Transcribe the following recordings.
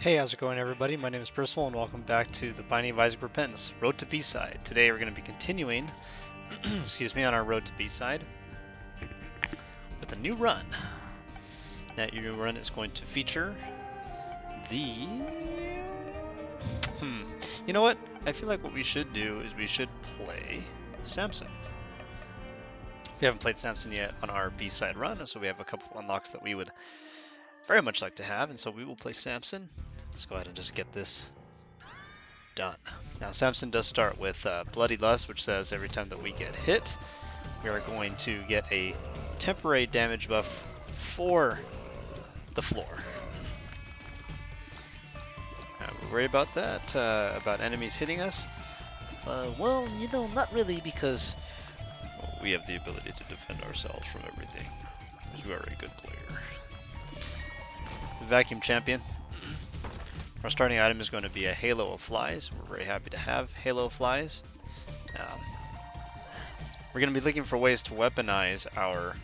Hey, how's it going, everybody? My name is Percival, and welcome back to the Binding of Isaac Repentance, Road to B-Side. Today we're going to be continuing, excuse me, on our Road to B-Side with a new run. That new run is going to feature the... You know what? I feel like what we should do is we should play Samson. We haven't played Samson yet on our B-Side run, so we have a couple of unlocks that we would very much like to have, and so we will play Samson. Let's go ahead and just get this done. Now, Samson does start with Bloody Lust, which says every time that we get hit, we are going to get a temporary damage buff for the floor. We're worried about that, about enemies hitting us? Well, you know, not really, because we have the ability to defend ourselves from everything, because we are a good player. The Vacuum Champion. Our starting item is going to be a Halo of Flies. We're very happy to have Halo of Flies. We're going to be looking for ways to weaponize our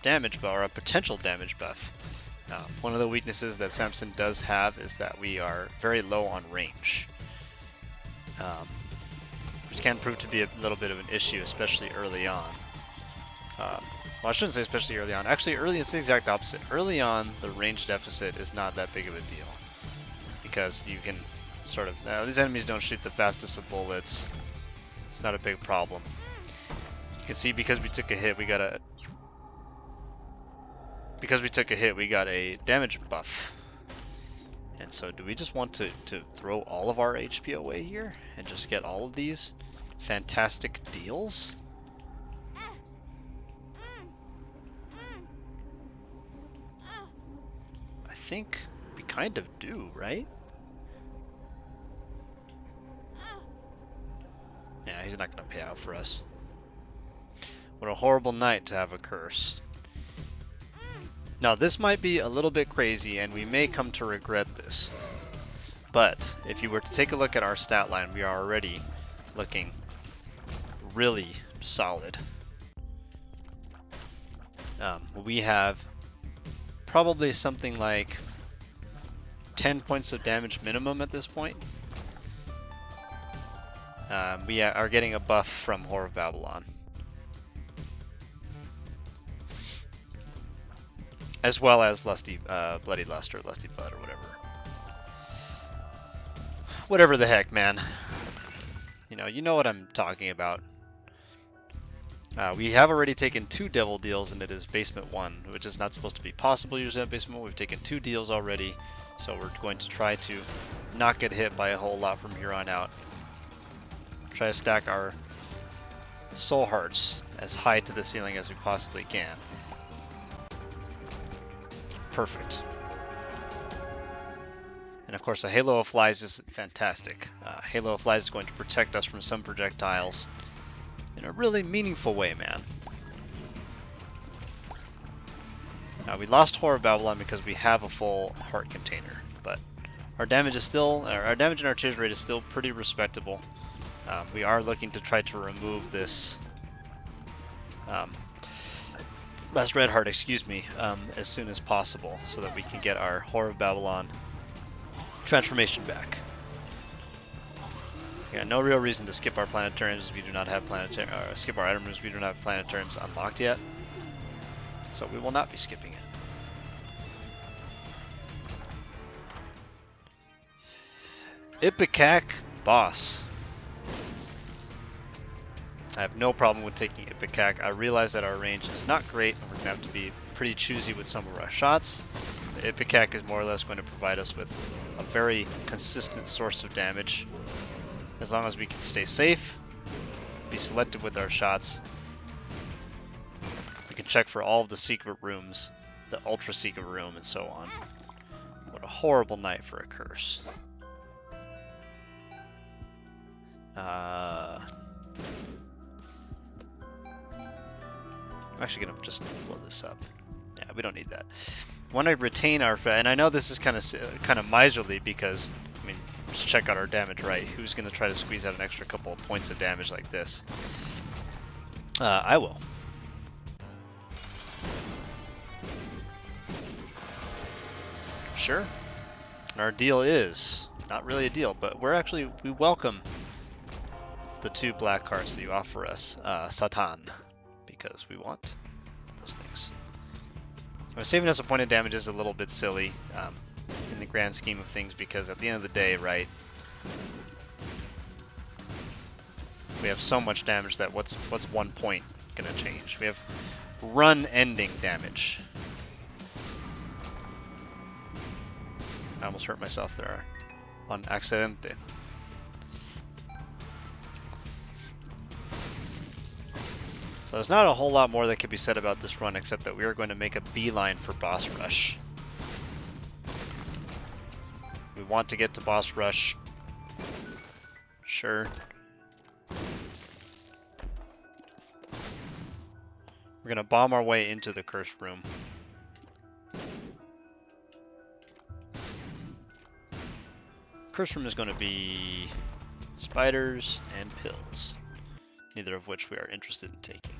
damage buff, or a potential damage buff. One of the weaknesses that Samson does have is that we are very low on range, which can prove to be a little bit of an issue, especially early on. Well, I shouldn't say especially early on. Actually, early it's the exact opposite. Early on, the range deficit is not that big of a deal, because you can sort of... these enemies don't shoot the fastest of bullets. It's not a big problem. You can see because we took a hit, we got a... Because we took a hit, we got a damage buff. And so do we just want to throw all of our HP away here and just get all of these fantastic deals? I think we kind of do, right? Yeah, he's not going to pay out for us. What a horrible night to have a curse. Now, this might be a little bit crazy, and we may come to regret this. But if you were to take a look at our stat line, we are already looking really solid. We have probably something like 10 points of damage minimum at this point. We are getting a buff from Whore of Babylon, as well as Lusty, Bloody Lust, or Lusty Blood, or whatever the heck, man. You know what I'm talking about. We have already taken 2 devil deals, and it is Basement 1, which is not supposed to be possible usually at Basement 1. We've taken 2 deals already, so we're going to try to not get hit by a whole lot from here on out. Try to stack our soul hearts as high to the ceiling as we possibly can. Perfect. And of course, a Halo of Flies is fantastic. Halo of Flies is going to protect us from some projectiles in a really meaningful way, man. Now, we lost Whore of Babylon because we have a full heart container, but our damage is still, our damage and our chase rate is still pretty respectable. We are looking to try to remove this last red heart, excuse me, as soon as possible, so that we can get our Whore of Babylon transformation back. Yeah, no real reason to skip our planetariums. We do not have skip our item rooms. We do not have planetariums unlocked yet, so we will not be skipping it. Ipecac boss. I have no problem with taking ipecac. I realize that our range is not great, and we're going to have to be pretty choosy with some of our shots. The ipecac is more or less going to provide us with a very consistent source of damage. As long as we can stay safe, be selective with our shots, we can check for all of the secret rooms, the ultra secret room, and so on. What a horrible night for a curse. I'm actually going to just blow this up. Yeah, we don't need that. When I retain our... And I know this is kind of miserly because, I mean, just check out our damage, right? Who's going to try to squeeze out an extra couple of points of damage like this? I will. Sure. And our deal is not really a deal, but we welcome the 2 black cards that you offer us, Satan, because we want those things. Saving us a point of damage is a little bit silly in the grand scheme of things, because at the end of the day, right, we have so much damage that what's 1 point gonna change? We have run-ending damage. I almost hurt myself there on accidente. So there's not a whole lot more that can be said about this run, except that we are going to make a beeline for boss rush. We want to get to boss rush. Sure. We're going to bomb our way into the cursed room. Cursed room is going to be spiders and pills, neither of which we are interested in taking.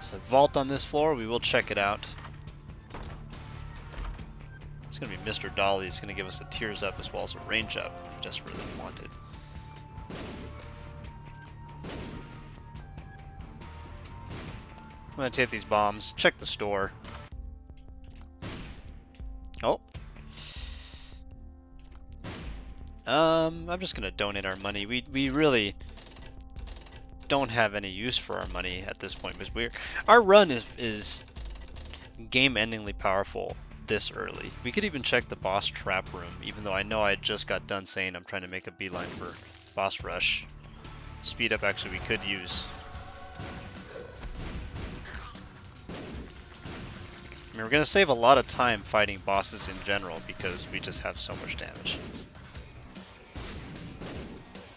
So vault on this floor, we will check it out. It's going to be Mr. Dolly. It's going to give us a tears up as well as a range up if we just really want it. I'm going to take these bombs, check the store. Oh. I'm just going to donate our money. We really don't have any use for our money at this point, because our run is game-endingly powerful this early. We could even check the boss trap room, even though I know I just got done saying I'm trying to make a beeline for boss rush. Speed up actually we could use. I mean, we're going to save a lot of time fighting bosses in general because we just have so much damage.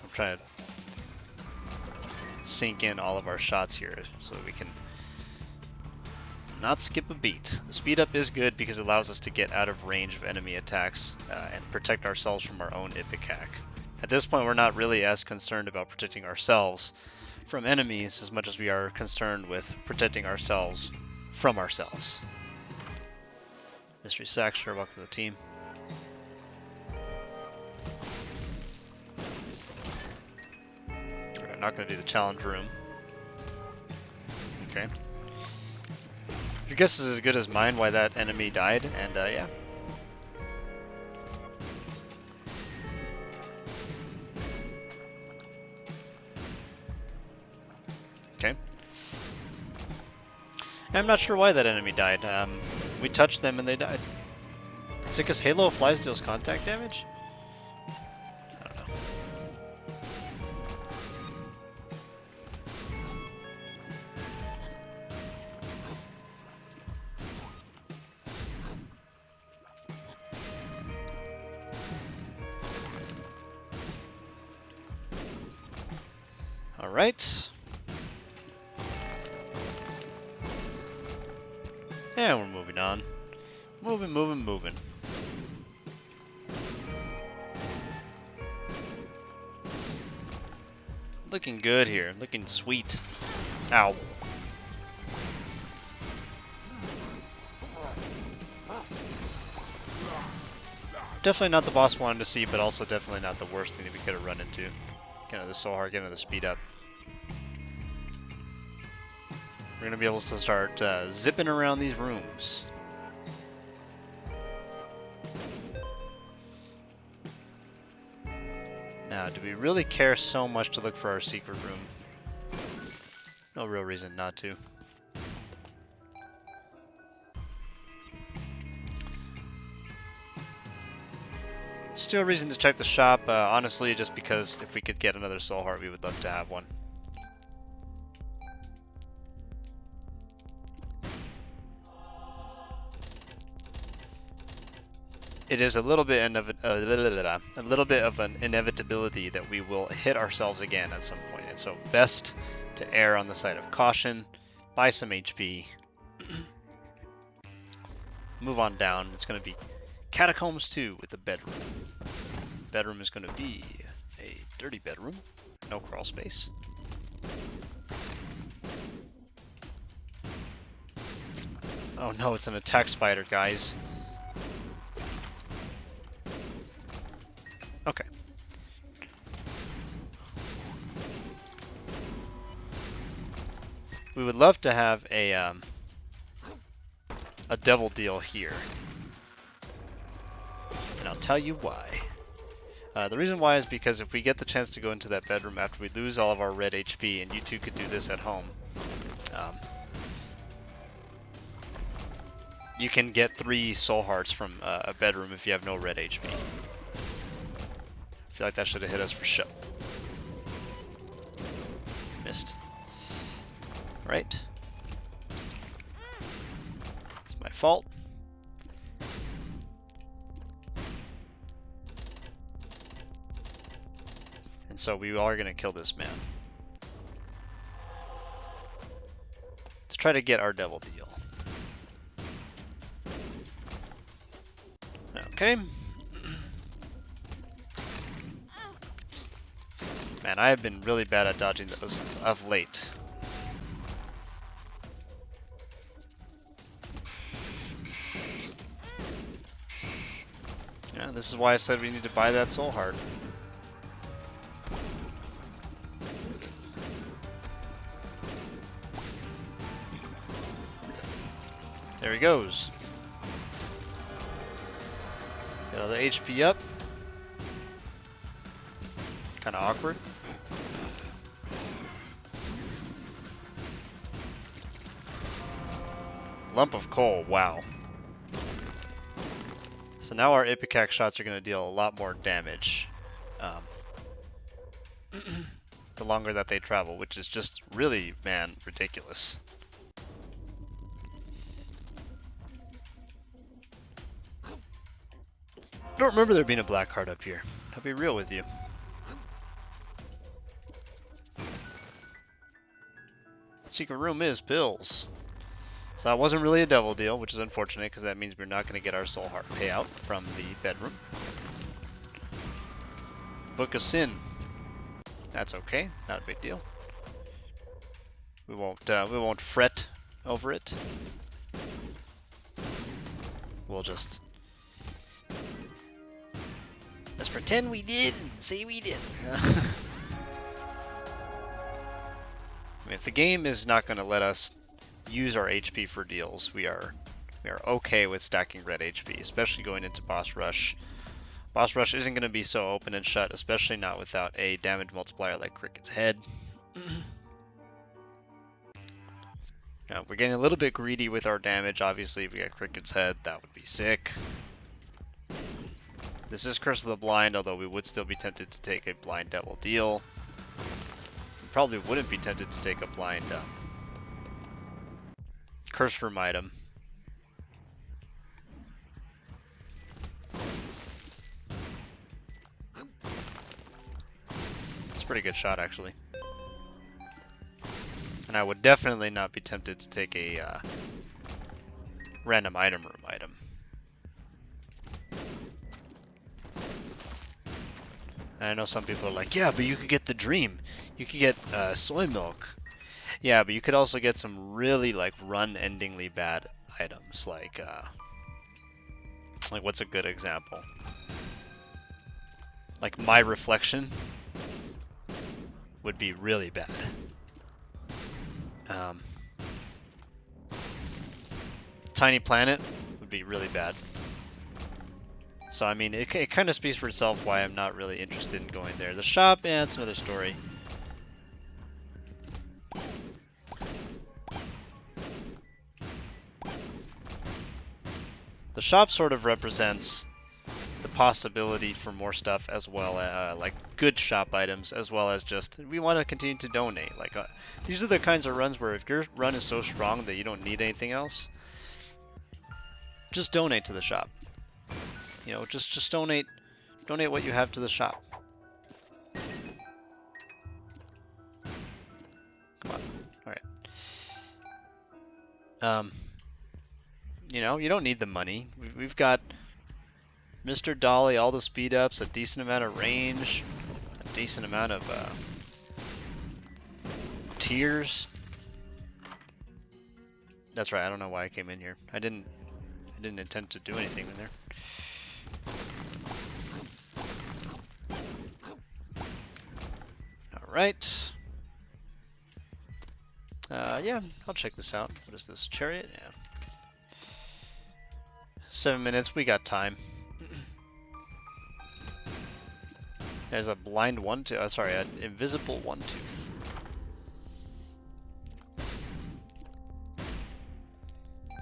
I'm trying to sink in all of our shots here so that we can not skip a beat. The speed up is good because it allows us to get out of range of enemy attacks and protect ourselves from our own ipecac. At this point, we're not really as concerned about protecting ourselves from enemies as much as we are concerned with protecting ourselves from ourselves. Mystery Saxter, welcome to the team. We're not going to do the challenge room. Okay. Your guess is as good as mine why that enemy died, and yeah. Okay. I'm not sure why that enemy died. We touched them and they died. Is it because Halo of Flies deals contact damage? I don't know. All right. And we're moving on. Moving. Looking good here. Looking sweet. Ow. Definitely not the boss we wanted to see, but also definitely not the worst thing that we could have run into. Kind of the so hard, getting the speed up. We're gonna be able to start zipping around these rooms. Now, do we really care so much to look for our secret room? No real reason not to. Still a reason to check the shop, honestly, just because if we could get another soul heart, we would love to have one. It is a little bit of an inevitability that we will hit ourselves again at some point, and so best to err on the side of caution, buy some HP, move on down. It's going to be Catacombs 2 with the bedroom. Bedroom is going to be a dirty bedroom, no crawl space. Oh no, it's an attack spider, guys. Okay. We would love to have a devil deal here. And I'll tell you why. The reason why is because if we get the chance to go into that bedroom after we lose all of our red HP, and you two could do this at home, you can get 3 soul hearts from a bedroom if you have no red HP. I feel like that should have hit us for sure. Missed. Right. It's my fault. And so we are going to kill this man. To try to get our devil deal. Okay. Man, I have been really bad at dodging those of late. Yeah, this is why I said we need to buy that soul heart. There he goes. Get another HP up. Kind of awkward. Lump of coal, wow. So now our ipecac shots are going to deal a lot more damage the longer that they travel, which is just really, man, ridiculous. I don't remember there being a black heart up here. I'll be real with you. Secret room is pills. So that wasn't really a devil deal, which is unfortunate because that means we're not going to get our soul heart payout from the bedroom. Book of Sin. That's okay, not a big deal. We won't fret over it. We'll just let's pretend we did and say we did. I mean, if the game is not going to let us use our HP for deals, we are okay with stacking red HP, especially going into boss rush. Boss rush isn't going to be so open and shut, especially not without a damage multiplier like Cricket's head. Now, we're getting a little bit greedy with our damage. Obviously, if we got Cricket's head, that would be sick. This is Curse of the Blind, although we would still be tempted to take a blind devil deal. We probably wouldn't be tempted to take a blind Curse Room item. It's a pretty good shot, actually. And I would definitely not be tempted to take a random item room item. And I know some people are like, yeah, but you could get the dream. You could get soy milk. Yeah, but you could also get some really like run-endingly bad items. Like what's a good example? Like My Reflection would be really bad. Tiny Planet would be really bad. So I mean, it kind of speaks for itself why I'm not really interested in going there. The shop, yeah, that's another story. The shop sort of represents the possibility for more stuff as well, like good shop items, as well as just we want to continue to donate. Like these are the kinds of runs where if your run is so strong that you don't need anything else, just donate to the shop. You know, just donate what you have to the shop. Come on, all right. You know, you don't need the money. We've got Mr. Dolly, all the speed ups, a decent amount of range, a decent amount of tiers. That's right, I don't know why I came in here. I didn't intend to do anything in there. Alright. Yeah, I'll check this out. What is this? Chariot? Yeah. 7 minutes, we got time. There's a blind one tooth. Sorry, an invisible one tooth.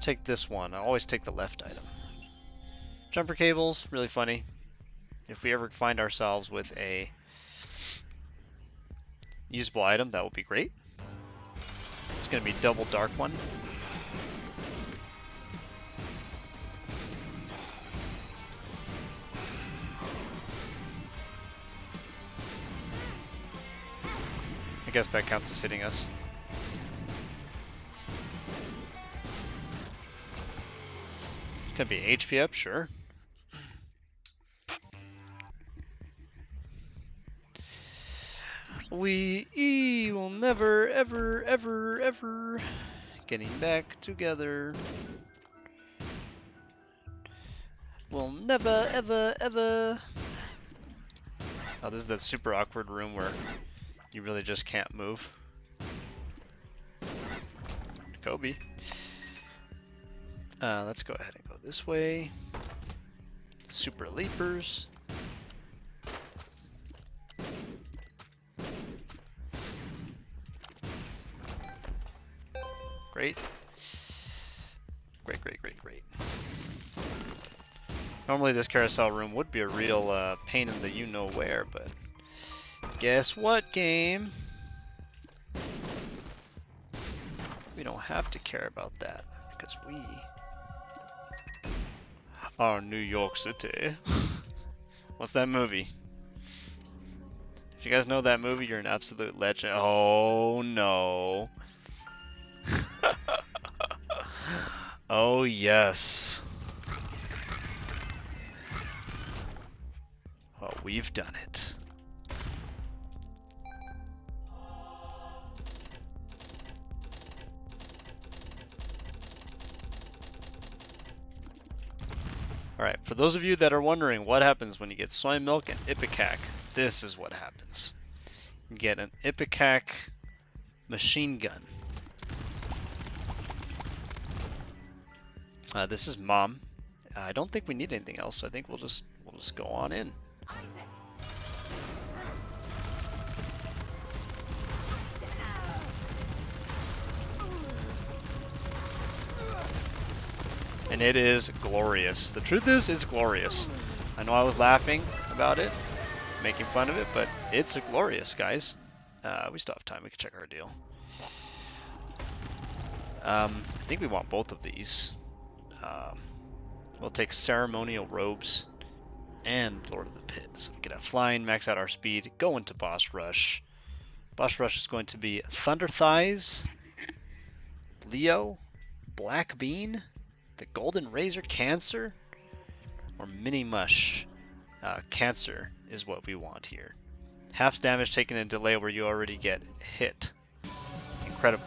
Take this one. I always take the left item. Jumper cables, really funny. If we ever find ourselves with a usable item, that would be great. It's going to be double dark one. I guess that counts as hitting us. Could be HP up, sure. We will never, ever, ever, ever getting back together. We'll never, ever, ever. Oh, this is that super awkward room where you really just can't move. Kobe. Let's go ahead and go this way. Super leapers. Great. Great, great, great, great. Normally this carousel room would be a real pain in the you-know-where, but guess what, game? We don't have to care about that, because we are New York City. What's that movie? If you guys know that movie, you're an absolute legend. Oh, no. Oh, yes. Oh, we've done it. Alright, for those of you that are wondering what happens when you get soy milk and ipecac, this is what happens. You get an ipecac machine gun. This is Mom. I don't think we need anything else, so I think we'll just go on in. And it is glorious. The truth is, it's glorious. I know I was laughing about it, making fun of it, but it's glorious, guys. We still have time. We can check our deal. I think we want both of these. We'll take ceremonial robes and Lord of the Pit. So we get a flying, max out our speed, go into boss rush. Boss rush is going to be Thunder Thighs, Leo, Black Bean, the Golden Razor Cancer, or Mini Mush. Cancer is what we want here. Half damage taken in delay where you already get hit. Incredible.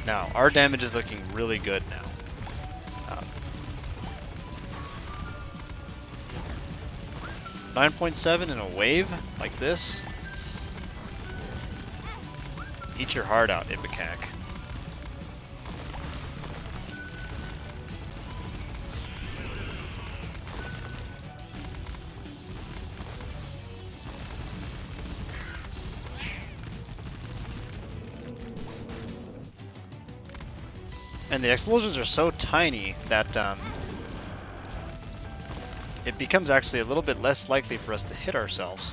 Now, our damage is looking really good now. 9.7 in a wave like this. Eat your heart out, ipecac. And the explosions are so tiny that it becomes actually a little bit less likely for us to hit ourselves.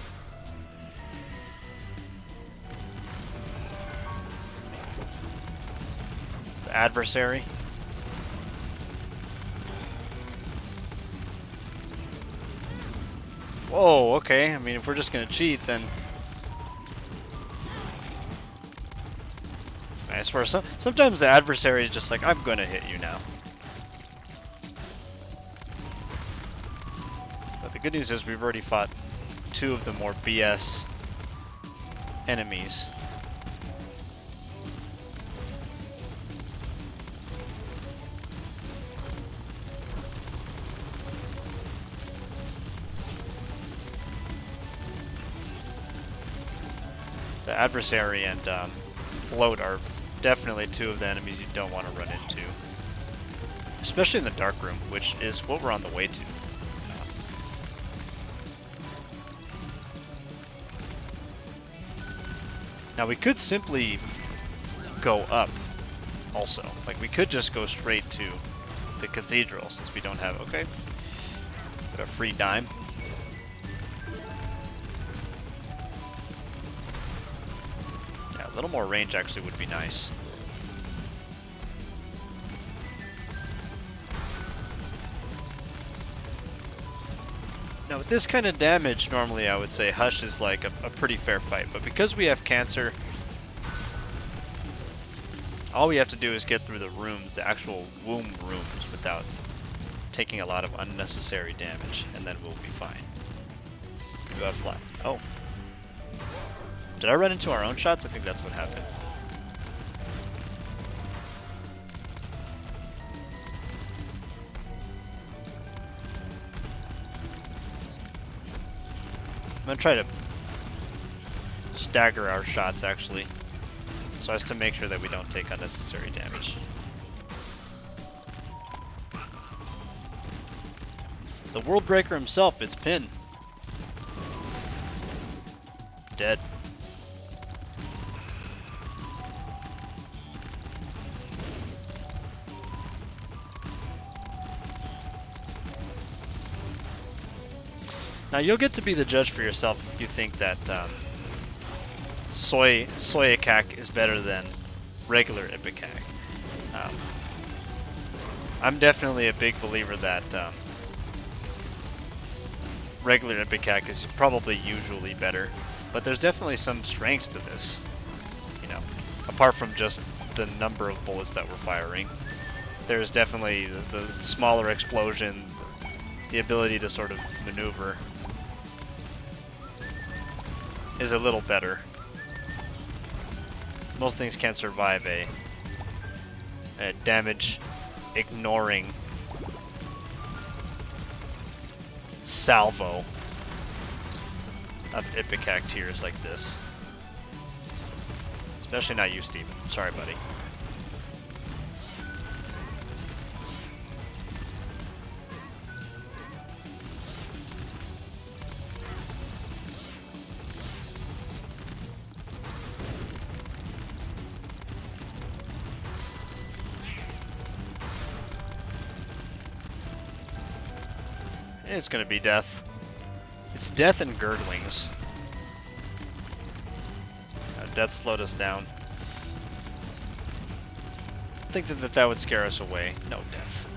It's the adversary. Whoa, okay. I mean, if we're just gonna cheat, then I swear, sometimes the adversary is just like, I'm gonna hit you now. good news is we've already fought 2 of the more BS enemies. The adversary and float are definitely 2 of the enemies you don't want to run into. Especially in the dark room, which is what we're on the way to. Now we could simply go up also. Like we could just go straight to the cathedral since we don't have, okay. Got a free dime. Yeah, a little more range actually would be nice. Now with this kind of damage, normally I would say Hush is like a pretty fair fight, but because we have cancer, all we have to do is get through the rooms, the actual womb rooms, without taking a lot of unnecessary damage, and then we'll be fine. Do I fly? Oh. Did I run into our own shots? I think that's what happened. I'm gonna try to stagger our shots actually, so as to make sure that we don't take unnecessary damage. The World Breaker himself is pinned. Dead. Now you'll get to be the judge for yourself if you think that epecac is better than regular ipecac. I'm definitely a big believer that regular ipecac is probably usually better, but there's definitely some strengths to this. You know, apart from just the number of bullets that we're firing, there's definitely the smaller explosion, the ability to sort of maneuver is a little better. Most things can't survive a damage ignoring salvo of ipecac tiers like this. Especially not you, Steven. Sorry, buddy. It's gonna be death. It's death and gurglings. Death slowed us down. I think that would scare us away. No death.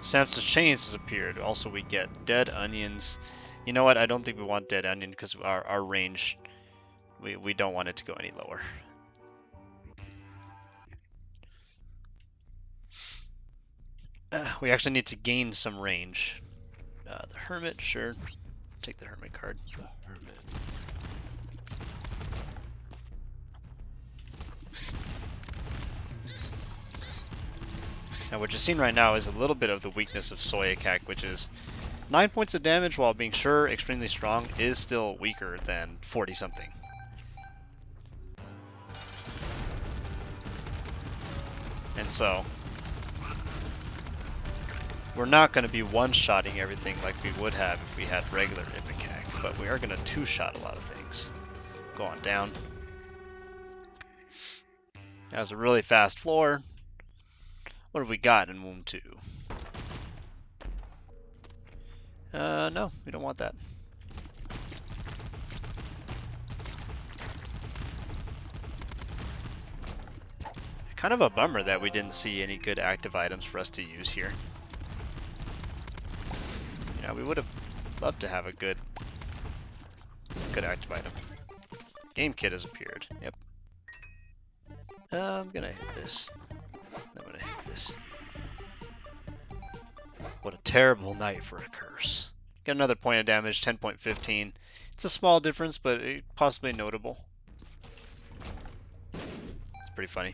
Samson's chains has appeared. Also, we get dead onions. You know what? I don't think we want dead onion because our range. We don't want it to go any lower. We actually need to gain some range. The Hermit, sure. Take the Hermit card. The Hermit. Now what you're seeing right now is a little bit of the weakness of epecac, which is 9 points of damage while being sure extremely strong is still weaker than 40 something. And so we're not going to be one-shotting everything like we would have if we had regular ipecac, but we are going to two-shot a lot of things. Go on down. That was a really fast floor. What have we got in Womb 2? No, we don't want that. Kind of a bummer that we didn't see any good active items for us to use here. You know, we would have loved to have a good active item. Game kit has appeared. Yep. I'm gonna hit this. I'm gonna hit this. What a terrible night for a curse. Get another point of damage, 10.15. It's a small difference, but possibly notable. It's pretty funny.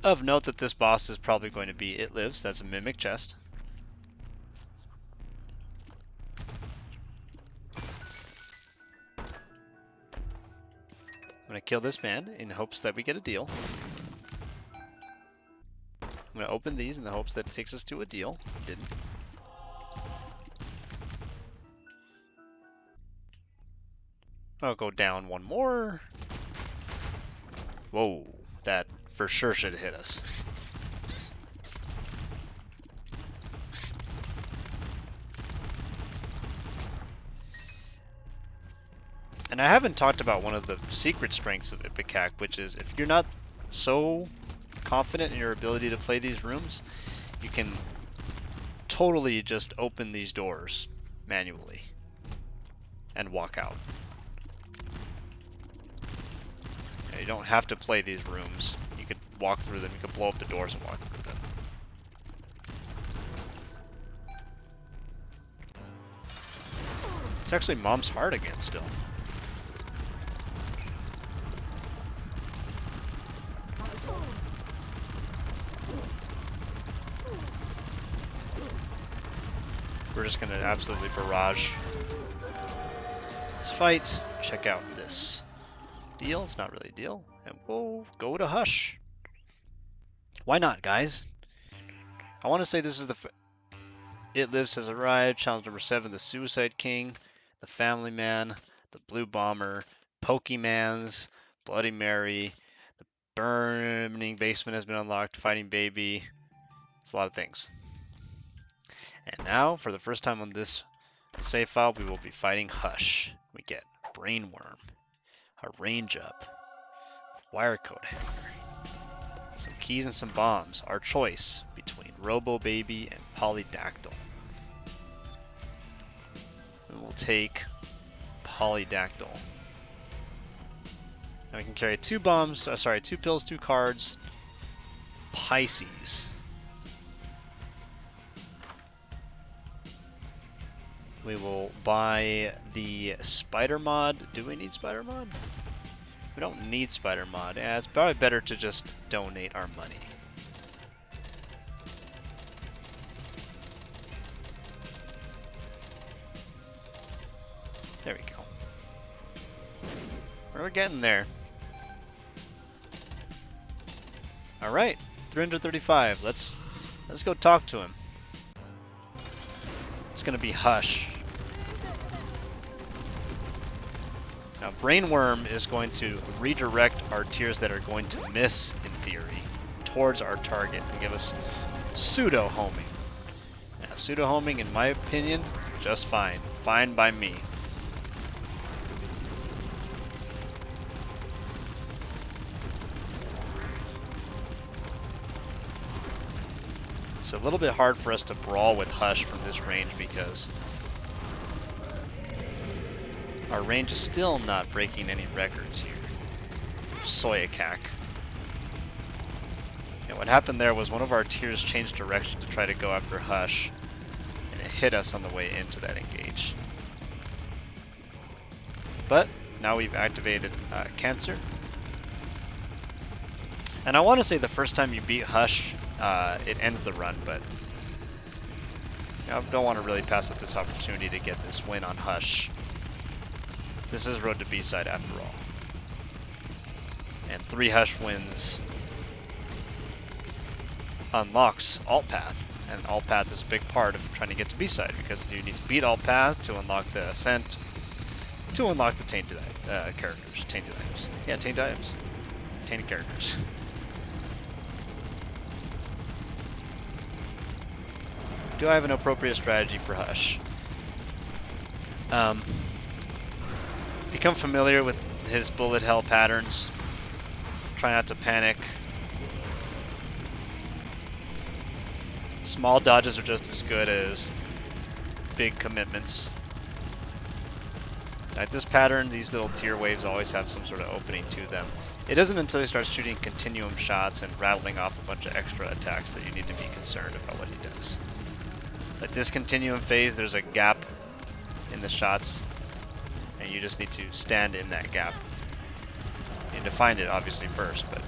Of note that this boss is probably going to be It Lives. That's a mimic chest. I'm going to kill this man in hopes that we get a deal. I'm going to open these in the hopes that it takes us to a deal. Didn't. I'll go down one more. Whoa, that for sure should have hit us. And I haven't talked about one of the secret strengths of ipecac, which is if you're not so confident in your ability to play these rooms, you can totally just open these doors manually and walk out. You don't have to play these rooms. You could walk through them, you could blow up the doors and walk through them. It's actually Mom's Heart again still. We're just gonna absolutely barrage this fight. Check out this deal. It's not really a deal. And we'll go to Hush. Why not, guys? I want to say this is the... It Lives has arrived. Challenge number 7, the Suicide King, the Family Man, the Blue Bomber, Pokemans, Bloody Mary, the Burning Basement has been unlocked, Fighting Baby. It's a lot of things. And now, for the first time on this save file, we will be fighting Hush. We get Brainworm, a range up, wire code hanger, some keys and some bombs. Our choice between Robo Baby and Polydactyl. We will take Polydactyl. Now we can carry 2 bombs, 2 pills, 2 cards. Pisces. We will buy the spider mod. Do we need spider mod? We don't need spider mod. Yeah, it's probably better to just donate our money. There we go. We're getting there. All right, 335. Let's go talk to him. It's gonna be Hush. Now, Brainworm is going to redirect our tears that are going to miss, in theory, towards our target and give us pseudo-homing. Now, pseudo-homing, in my opinion, just fine. Fine by me. It's a little bit hard for us to brawl with Hush from this range because our range is still not breaking any records here. Soyacac. And what happened there was one of our tiers changed direction to try to go after Hush, and it hit us on the way into that engage. But now we've activated Cancer. And I want to say the first time you beat Hush, it ends the run, but I don't want to really pass up this opportunity to get this win on Hush. This is Road to B-side after all. And 3 Hush wins unlocks Alt Path. And Alt Path is a big part of trying to get to B-side because you need to beat Alt Path to unlock the Ascent, to unlock the tainted characters. Tainted items. Yeah, tainted items. Tainted characters. Do I have an appropriate strategy for Hush? Become familiar with his bullet hell patterns. Try not to panic. Small dodges are just as good as big commitments. Like this pattern, these little tier waves always have some sort of opening to them. It isn't until he starts shooting continuum shots and rattling off a bunch of extra attacks that you need to be concerned about what he does. Like this continuum phase, there's a gap in the shots, and you just need to stand in that gap. You need to find it, obviously, first, but...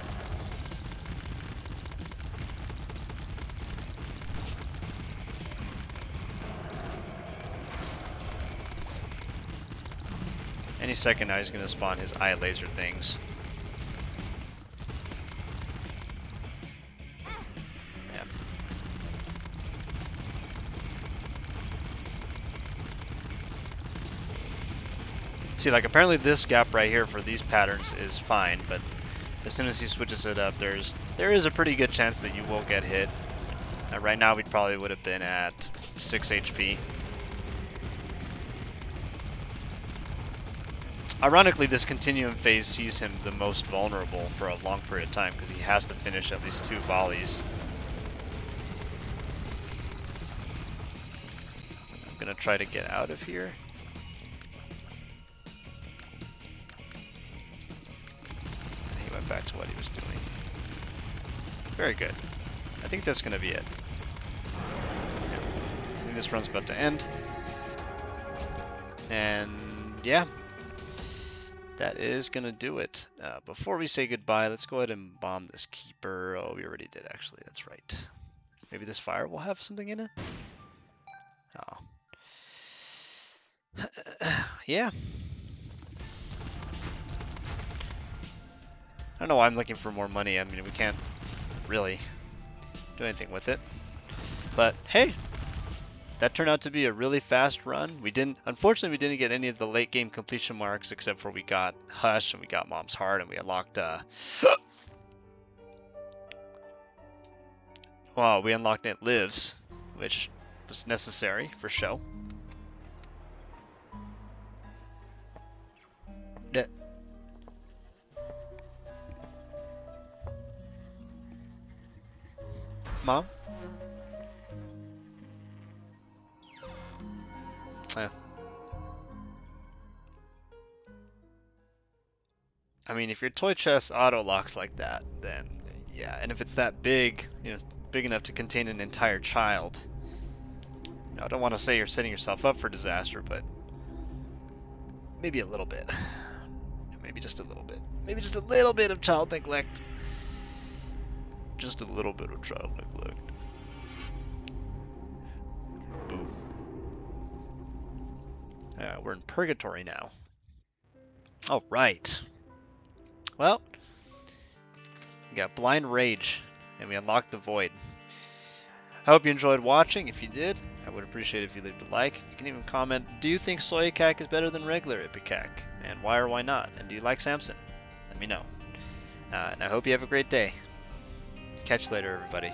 Any second now he's going to spawn his eye laser things. Yeah. See, like apparently this gap right here for these patterns is fine, but as soon as he switches it up, there is a pretty good chance that you will get hit. Right now we probably would have been at 6 HP. Ironically, this continuum phase sees him the most vulnerable for a long period of time because he has to finish at least 2 volleys. I'm gonna try to get out of here. He went back to what he was doing. Very good. I think that's gonna be it. Yeah. I think this run's about to end. And yeah. That is going to do it. Before we say goodbye, let's go ahead and bomb this keeper. Oh, we already did, actually. That's right. Maybe this fire will have something in it? Oh. Yeah. I don't know why I'm looking for more money. I mean, we can't really do anything with it. But, hey! That turned out to be a really fast run. Unfortunately, we didn't get any of the late game completion marks except for we got Hush and we got Mom's Heart and we unlocked, well, we unlocked It Lives, which was necessary for show. Yeah. Mom? Yeah. I mean, if your toy chest auto locks like that, then yeah. And if it's that big, you know, big enough to contain an entire child, you know, I don't want to say you're setting yourself up for disaster, but maybe a little bit. Maybe just a little bit. Maybe just a little bit of child neglect. Just a little bit of child neglect. Boom. We're in purgatory now. All right. Well, we got Blind Rage, and we unlocked the Void. I hope you enjoyed watching. If you did, I would appreciate it if you leave a like. You can even comment, do you think soy ipecac is better than regular ipecac? And why or why not? And do you like Samson? Let me know. And I hope you have a great day. Catch you later, everybody.